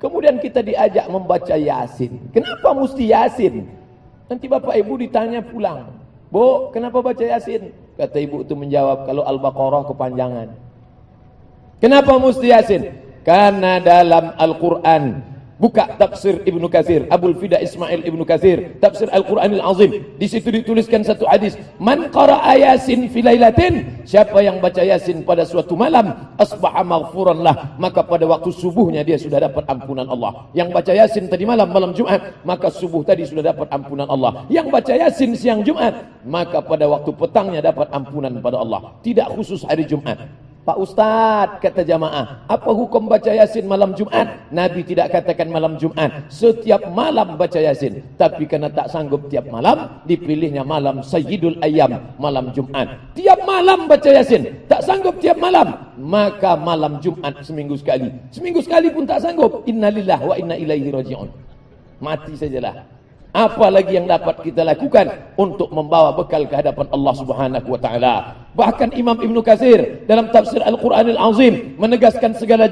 Kemudian kita diajak membaca Yasin. Kenapa mesti Yasin? Nanti bapak ibu ditanya pulang, Bu, kenapa baca Yasin? Kata ibu itu menjawab, kalau Al-Baqarah kepanjangan. Kenapa mesti Yasin? Karena dalam Al-Quran, buka tafsir Ibnu Katsir, Abul Fida Ismail Ibnu Katsir, tafsir Al-Quranil Azim. Di situ dituliskan satu hadis, man qara'a Yasin fi lailatin, siapa yang baca Yasin pada suatu malam, asbaha maghfuran lah, maka pada waktu subuhnya dia sudah dapat ampunan Allah. Yang baca Yasin tadi malam, malam Jumat, maka subuh tadi sudah dapat ampunan Allah. Yang baca Yasin siang Jumat, maka pada waktu petangnya dapat ampunan pada Allah. Tidak khusus hari Jumat. Pak Ustadz, kata jamaah, apa hukum baca Yasin malam Jumat? Nabi tidak katakan malam Jumat, setiap malam baca Yasin. Tapi karena tak sanggup tiap malam, dipilihnya malam Sayyidul Ayyam, malam Jumat. Tiap malam baca Yasin, tak sanggup tiap malam, maka malam Jumat seminggu sekali. Seminggu sekali pun tak sanggup, innalillahi wa inna ilaihi raji'un. Mati sajalah. Apalagi yang dapat kita lakukan untuk membawa bekal ke hadapan Allah Subhanahu wa taala. Bahkan Imam Ibnu Katsir dalam tafsir Al-Quranil Azim menegaskan secara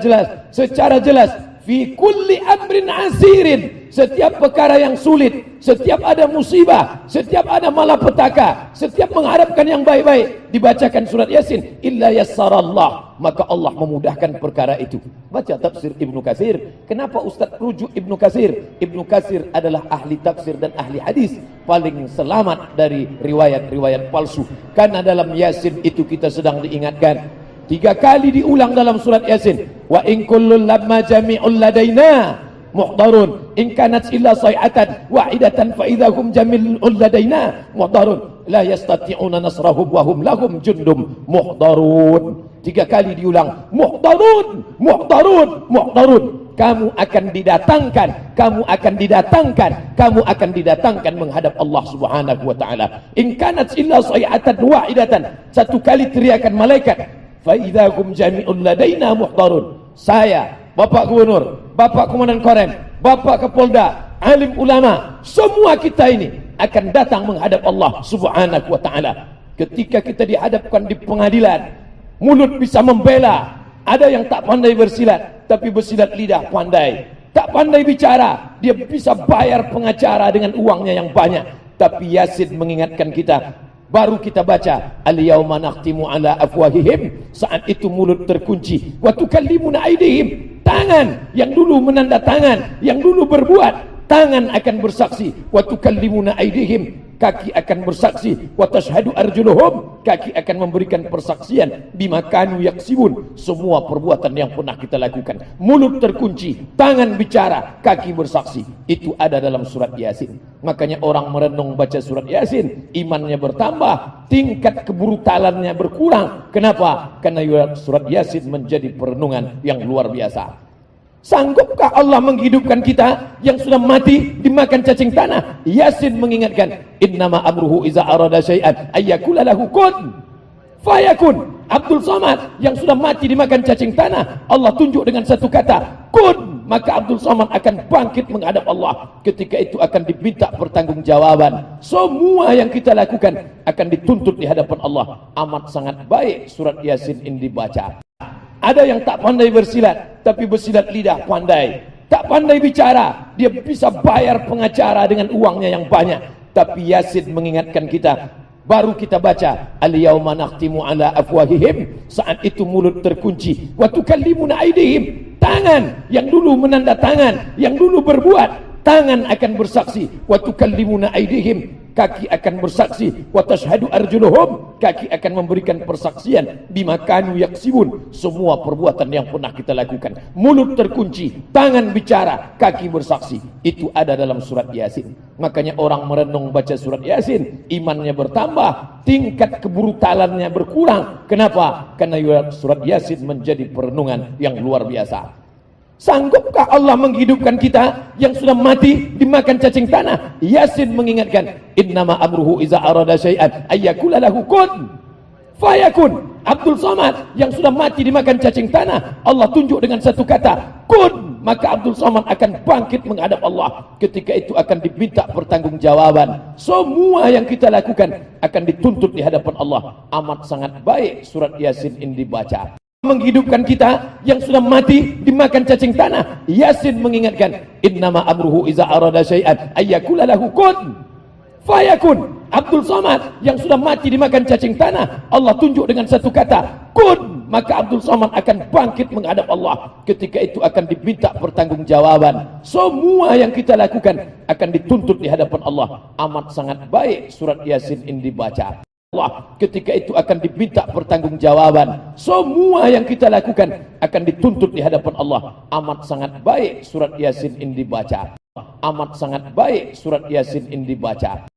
jelas, fi kulli amrin asirin, setiap perkara yang sulit, setiap ada musibah, setiap ada malapetaka, setiap mengharapkan yang baik-baik, dibacakan surat Yasin, illa yassarallah, maka Allah memudahkan perkara itu. Baca tafsir Ibnu Katsir. Kenapa Ustaz rujuk Ibnu Katsir? Ibnu Katsir adalah ahli tafsir dan ahli hadis, paling selamat dari riwayat-riwayat palsu. Karena dalam Yasin itu kita sedang diingatkan, 3 kali diulang dalam surat Yasin, wa in kullun lamma jami'un ladaina muhdarun in kanat illa sayhatan wahidatan fa idahum jami'un ladaina muhdarun la yastati'una nasrahum wa hum lahum jundum muhdarun. 3 kali diulang, muhdarun, muhdarun, muhdarun. Kamu akan didatangkan, kamu akan didatangkan, kamu akan didatangkan menghadap Allah Subhanahu wa taala. In kanat illa sayhatan wahidatan, 1 kali teriakan malaikat, fa idahum jami'un ladaina muhdarun. Saya, Bapak Gubernur, Bapak Komandan Korem, Bapak Kapolda, alim ulama, semua kita ini akan datang menghadap Allah Subhanahu wa taala. Ketika kita dihadapkan di pengadilan, mulut bisa membela. Ada yang tak pandai bersilat, tapi bersilat lidah pandai. Tak pandai bicara, dia bisa bayar pengacara dengan uangnya yang banyak. Tapi Yasin mengingatkan kita, baru kita baca, al-yawma nakhtimu ala afwahihim, saat itu mulut terkunci, wa tukallimuna aydihim, tangan yang dulu menanda tangan, yang dulu berbuat, tangan akan bersaksi, wa tukallimuna aydihim, kaki akan bersaksi, wa tashhadu arjuluhum, kaki akan memberikan persaksian, bima kanu yaksibun, semua perbuatan yang pernah kita lakukan. Mulut terkunci, tangan bicara, kaki bersaksi. Itu ada dalam surat Yasin. Makanya orang merenung baca surat Yasin, imannya bertambah, tingkat kebrutalannya berkurang. Kenapa? Karena surat Yasin menjadi perenungan yang luar biasa. Sanggupkah Allah menghidupkan kita yang sudah mati dimakan cacing tanah? Yasin mengingatkan, innama amruhu iza arada syai'an ayyakula lahu kun fayakun. Abdul Somad yang sudah mati dimakan cacing tanah, Allah tunjuk dengan satu kata, kun, maka Abdul Somad akan bangkit menghadap Allah. Ketika itu akan diminta pertanggungjawaban. Semua yang kita lakukan akan dituntut di hadapan Allah. Amat sangat baik surat Yasin ini dibaca. Ada yang tak pandai bersilat, tapi bersilat lidah pandai. Tak pandai bicara, dia bisa bayar pengacara dengan uangnya yang banyak. Tapi Yasin mengingatkan kita, baru kita baca, al-yawma nakhtimu ala afwahihim, saat itu mulut terkunci, wa tukallimuna aydihim, tangan yang dulu menanda tangan, yang dulu berbuat, tangan akan bersaksi, wa tukallimuna aydihim, kaki akan bersaksi, wa tashhadu arjuluhum, kaki akan memberikan persaksian, bima kanu yaksibun, semua perbuatan yang pernah kita lakukan. Mulut terkunci, tangan bicara, kaki bersaksi. Itu ada dalam surat Yasin. Makanya orang merenung baca surat Yasin, imannya bertambah, tingkat kebrutalannya berkurang. Kenapa? Karena surat Yasin menjadi perenungan yang luar biasa. Sanggupkah Allah menghidupkan kita yang sudah mati dimakan cacing tanah? Yasin mengingatkan, innama amruhu iza arada syai'an ayyakula lahu kun fayakun. Abdul Somad yang sudah mati dimakan cacing tanah, Allah tunjuk dengan satu kata, kun, maka Abdul Somad akan bangkit menghadap Allah. Ketika itu akan diminta pertanggungjawaban. Semua yang kita lakukan akan dituntut di hadapan Allah. Amat sangat baik surat Yasin ini dibaca. menghidupkan kita yang sudah mati dimakan cacing tanah. Yasin mengingatkan, innama amruhu iza arada syai'an ayyakula lahu kun fayakun. Abdul Somad yang sudah mati dimakan cacing tanah, Allah tunjuk dengan satu kata, kun, maka Abdul Somad akan bangkit menghadap Allah. Ketika itu akan diminta pertanggungjawaban. Semua yang kita lakukan akan dituntut di hadapan Allah. Amat sangat baik surat Yasin ini dibaca. Allah ketika itu akan diminta pertanggungjawaban. Semua yang kita lakukan akan dituntut di hadapan Allah. Amat sangat baik surat Yasin ini dibaca. Amat sangat baik surat Yasin ini dibaca.